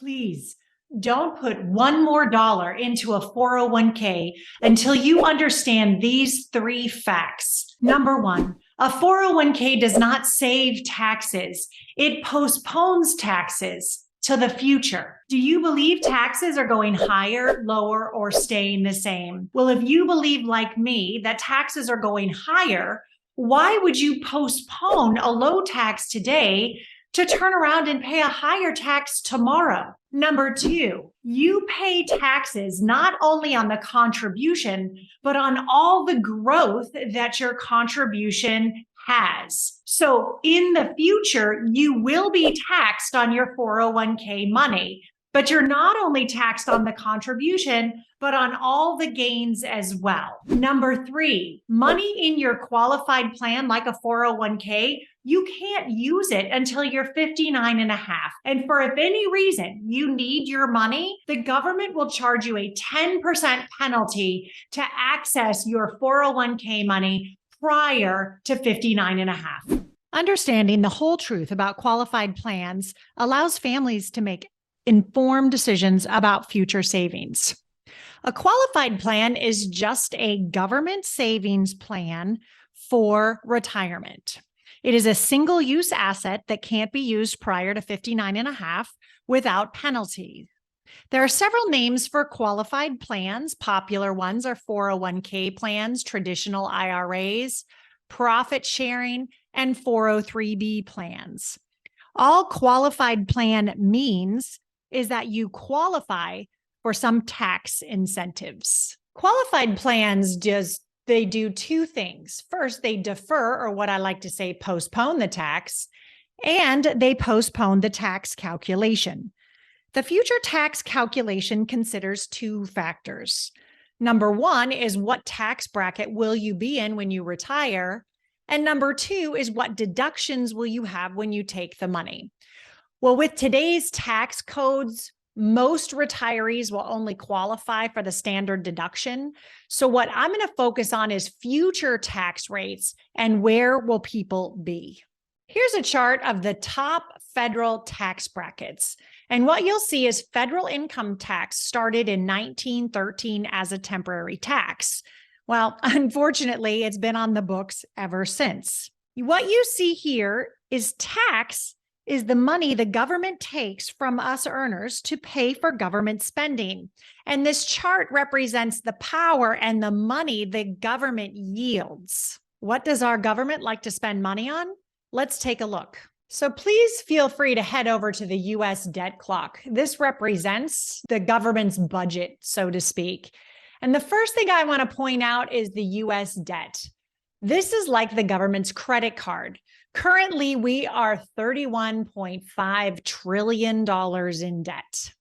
Please don't put one more dollar into a 401k until you understand these three facts. Number one, a 401k does not save taxes. It postpones taxes to the future. Do you believe taxes are going higher, lower, or staying the same? Well, if you believe like me that taxes are going higher, why would you postpone a low tax today to turn around and pay a higher tax tomorrow? Number two, you pay taxes not only on the contribution, but on all the growth that your contribution has. So in the future, you will be taxed on your 401k money, but you're not only taxed on the contribution, but on all the gains as well. Number three, money in your qualified plan, like a 401k, you can't use it until you're 59 and a half. And for if any reason you need your money, the government will charge you a 10% penalty to access your 401k money prior to 59 and a half. Understanding the whole truth about qualified plans allows families to make informed decisions about future savings. A qualified plan is just a government savings plan for retirement. It is a single-use asset that can't be used prior to 59 and a half without penalty. There are several names for qualified plans. Popular ones are 401k plans, traditional IRAs, profit sharing, and 403b plans. All qualified plan means is that you qualify for some tax incentives. Qualified plans they do two things. First, they defer, or what I like to say, postpone the tax, and they postpone the tax calculation. The future tax calculation considers two factors. Number one is what tax bracket will you be in when you retire? And number two is what deductions will you have when you take the money? Well, with today's tax codes, most retirees will only qualify for the standard deduction. So what I'm going to focus on is future tax rates and where will people be. Here's a chart of the top federal tax brackets. And what you'll see is federal income tax started in 1913 as a temporary tax. Well, unfortunately, it's been on the books ever since. What you see here is tax is the money the government takes from us earners to pay for government spending. And this chart represents the power and the money the government yields. What does our government like to spend money on? Let's take a look. So please feel free to head over to the US debt clock. This represents the government's budget, so to speak. And the first thing I want to point out is the US debt. This is like the government's credit card. Currently, we are $31.5 trillion in debt.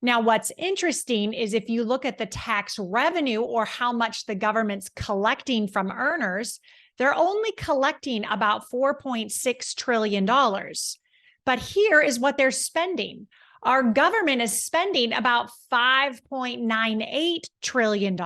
Now, what's interesting is if you look at the tax revenue or how much the government's collecting from earners, they're only collecting about $4.6 trillion. But here is what they're spending. Our government is spending about $5.98 trillion.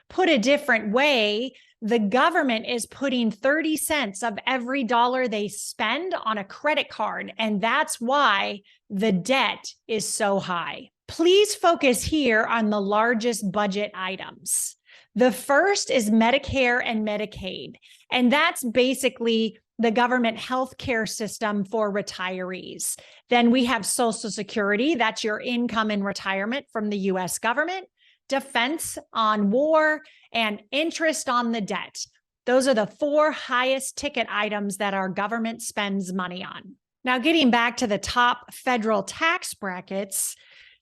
Put a different way, the government is putting 30 cents of every dollar they spend on a credit card, and that's why the debt is so high. Please focus here on the largest budget items. The first is Medicare and Medicaid, and that's basically the government healthcare system for retirees. Then we have Social Security, that's your income in retirement from the US government, defense on war, and interest on the debt. Those are the four highest ticket items that our government spends money on. Now, getting back to the top federal tax brackets,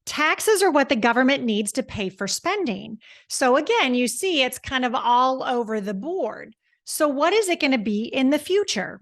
taxes are what the government needs to pay for spending. So again, you see it's kind of all over the board. So what is it going to be in the future?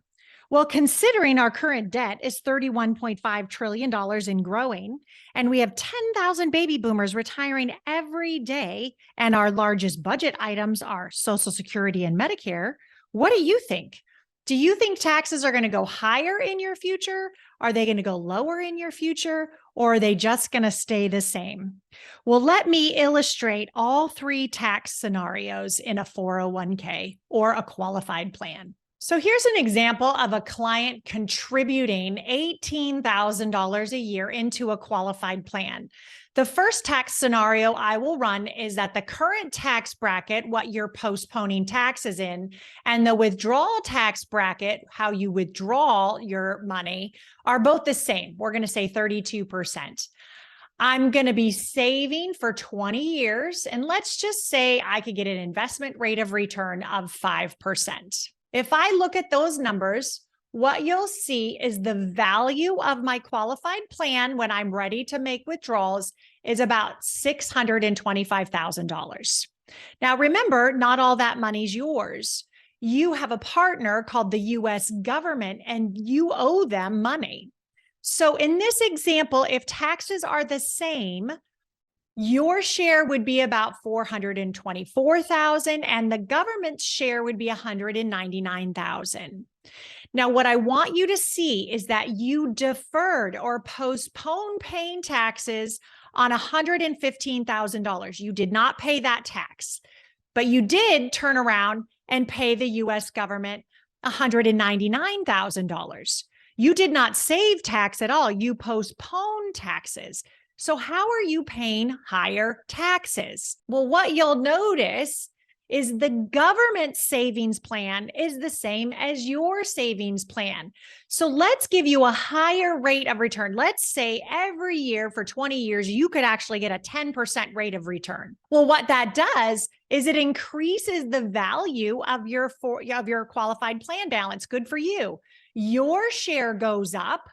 Well, considering our current debt is $31.5 trillion and growing, and we have 10,000 baby boomers retiring every day, and our largest budget items are Social Security and Medicare, what do you think? Do you think taxes are going to go higher in your future? Are they going to go lower in your future? Or are they just going to stay the same? Well, let me illustrate all three tax scenarios in a 401k or a qualified plan. So here's an example of a client contributing $18,000 a year into a qualified plan. The first tax scenario I will run is that the current tax bracket, what you're postponing taxes in, and the withdrawal tax bracket, how you withdraw your money, are both the same. We're going to say 32%. I'm going to be saving for 20 years, and let's just say I could get an investment rate of return of 5%. If I look at those numbers, what you'll see is the value of my qualified plan when I'm ready to make withdrawals is about $625,000. Now, remember, not all that money's yours. You have a partner called the U.S. government, and you owe them money. So in this example, if taxes are the same, your share would be about $424,000 and the government's share would be $199,000. Now, what I want you to see is that you deferred or postponed paying taxes on $115,000. You did not pay that tax, but you did turn around and pay the U.S. government $199,000. You did not save tax at all. You postponed taxes. So how are you paying higher taxes? Well, what you'll notice is the government savings plan is the same as your savings plan. So let's give you a higher rate of return. Let's say every year for 20 years, you could actually get a 10% rate of return. Well, what that does is it increases the value of your qualified plan balance. Good for you. Your share goes up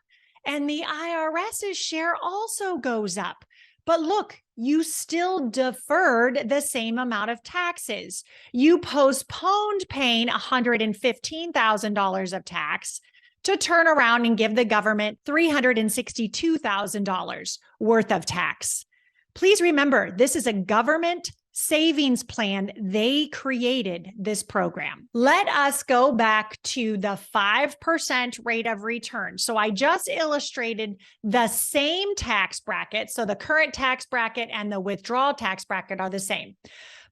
and the IRS's share also goes up. But look, you still deferred the same amount of taxes. You postponed paying $115,000 of tax to turn around and give the government $362,000 worth of tax. Please remember, this is a government savings plan. They created this program. Let us go back to the 5% rate of return. So I just illustrated the same tax bracket. So the current tax bracket and the withdrawal tax bracket are the same.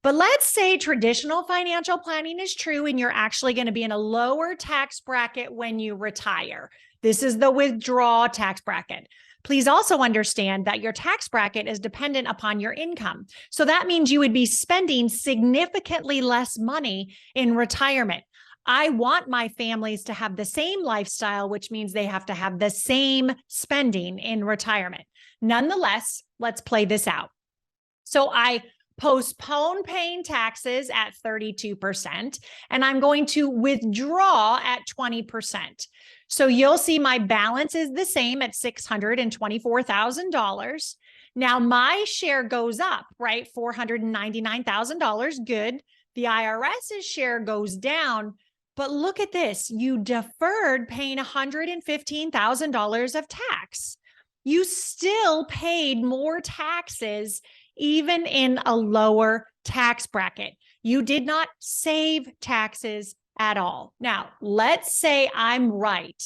But let's say traditional financial planning is true and you're actually going to be in a lower tax bracket when you retire. This is the withdrawal tax bracket. Please also understand that your tax bracket is dependent upon your income. So that means you would be spending significantly less money in retirement. I want my families to have the same lifestyle, which means they have to have the same spending in retirement. Nonetheless, let's play this out. So I postpone paying taxes at 32%, and I'm going to withdraw at 20%. So you'll see my balance is the same at $624,000. Now my share goes up, right? $499,000, good. The IRS's share goes down, but look at this. You deferred paying $115,000 of tax. You still paid more taxes even in a lower tax bracket. You did not save taxes at all. Now, let's say I'm right,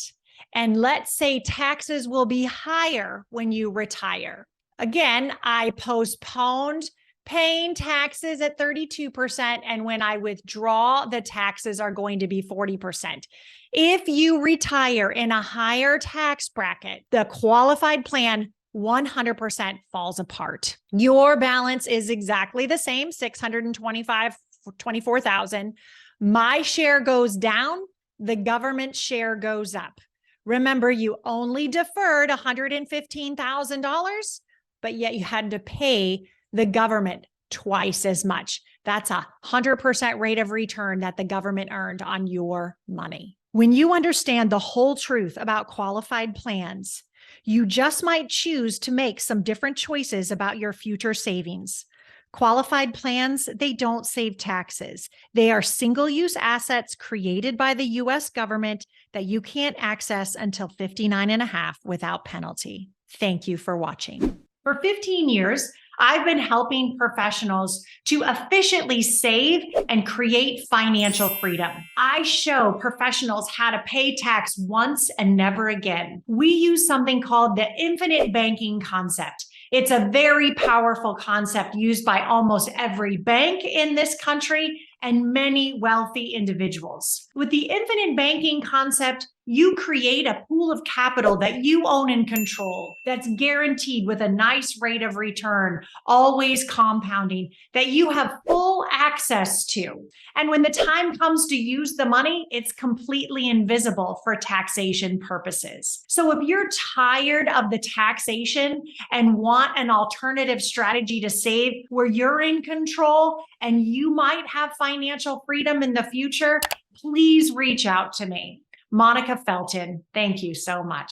and let's say taxes will be higher when you retire. Again, I postponed paying taxes at 32%, and when I withdraw, the taxes are going to be 40%. If you retire in a higher tax bracket, the qualified plan 100% falls apart. Your balance is exactly the same, $624,000. My share goes down, the government share goes up. Remember, you only deferred $115,000, but yet you had to pay the government twice as much. That's 100% rate of return that the government earned on your money. When you understand the whole truth about qualified plans, you just might choose to make some different choices about your future savings. Qualified plans, they don't save taxes. They are single-use assets created by the U.S. government that you can't access until 59 and a half without penalty. Thank you for watching. For 15 years, I've been helping professionals to efficiently save and create financial freedom. I show professionals how to pay tax once and never again. We use something called the infinite banking concept. It's a very powerful concept used by almost every bank in this country and many wealthy individuals. With the infinite banking concept, you create a pool of capital that you own and control, that's guaranteed with a nice rate of return, always compounding, that you have full access to. And when the time comes to use the money, it's completely invisible for taxation purposes. So if you're tired of the taxation and want an alternative strategy to save where you're in control and you might have financial freedom in the future, please reach out to me. Monica Felton, thank you so much.